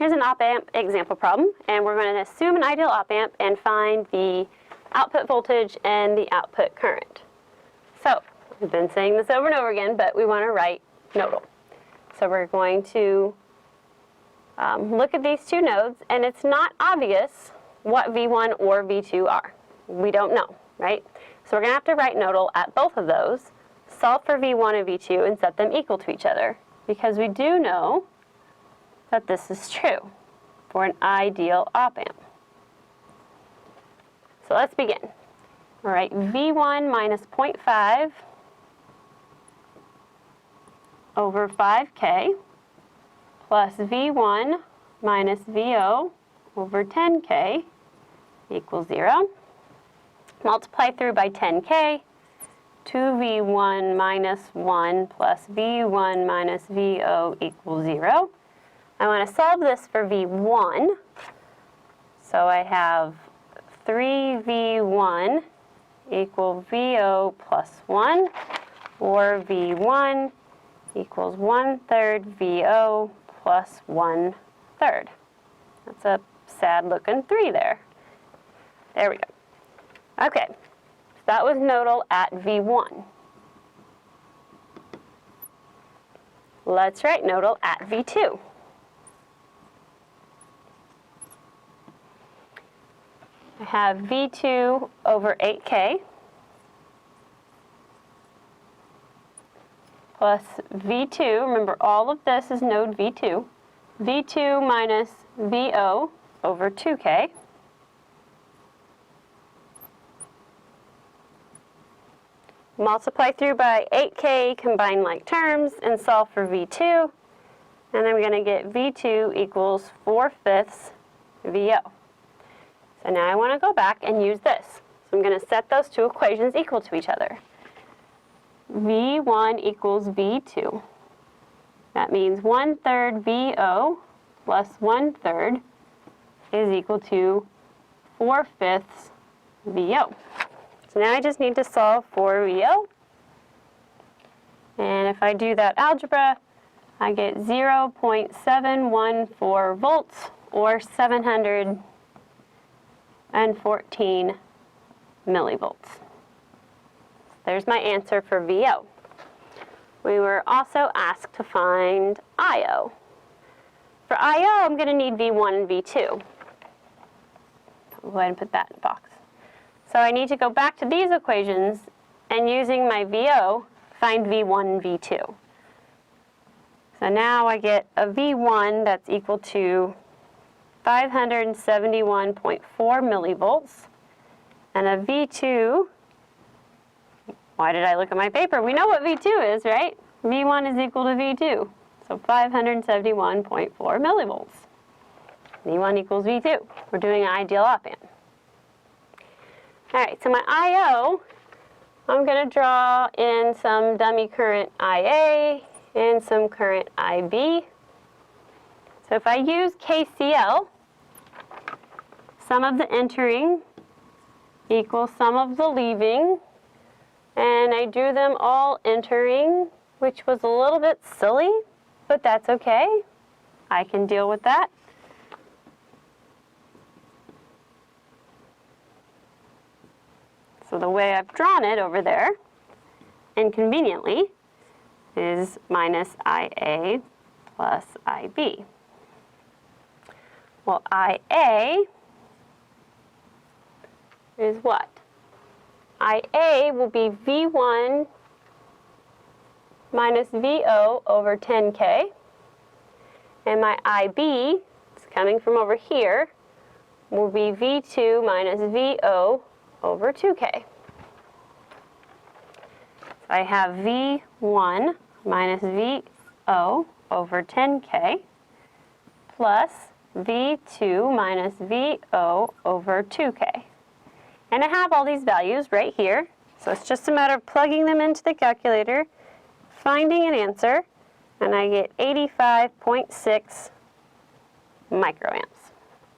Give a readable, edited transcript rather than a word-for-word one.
Here's an op-amp example problem, and we're going to assume an ideal op-amp and find the output voltage and the output current. So, we've been saying this over and over again, but we want to write nodal. So we're going to look at these two nodes, and it's not obvious what V1 or V2 are. We don't know, right? So we're going to have to write nodal at both of those, solve for V1 and V2, and set them equal to each other, because we do know that this is true for an ideal op-amp. So let's begin. All right, V1 minus 0.5 over 5K plus V1 minus VO over 10K equals 0. Multiply through by 10K. 2V1 minus 1 plus V1 minus VO equals 0. I want to solve this for V1. So I have 3V1 equal VO plus 1, or V1 equals 1/3 VO plus 1/3. That's a sad looking 3 there. There we go. Okay, so that was nodal at V1. Let's write nodal at V2. I have V2 over 8K plus V2, remember all of this is node V2, V2 minus VO over 2K multiply through by 8K, combine like terms, and solve for V2, and then we're going to get V2 equals 4/5 VO. So now I want to go back and use this. So I'm going to set those two equations equal to each other. V1 equals V2. That means 1/3 VO plus 1/3 is equal to 4/5 VO. So now I just need to solve for VO. And if I do that algebra, I get 0.714 volts, or 714 millivolts. There's my answer for VO. We were also asked to find IO. For IO, I'm going to need V1 and V2. I'll go ahead and put that in the box. So I need to go back to these equations and, using my VO, find V1 and V2. So now I get a V1 that's equal to 571.4 millivolts, and a V2, why did I look at my paper? We know what V2 is, right? V1 is equal to V2, so 571.4 millivolts. V1 equals V2. We're doing an ideal op-amp. All right, so my IO, I'm going to draw in some dummy current IA and some current IB. So if I use KCL, sum of the entering equals sum of the leaving, and I drew them all entering, which was a little bit silly, but that's okay. I can deal with that. So the way I've drawn it over there, inconveniently, is minus IA plus IB. Well, IA is what? IA will be V1 minus VO over 10K, and my IB, it's coming from over here, will be V2 minus VO over 2K. So I have V1 minus VO over 10K plus V2 minus VO over 2K. And I have all these values right here, so it's just a matter of plugging them into the calculator, finding an answer, and I get 85.6 microamps.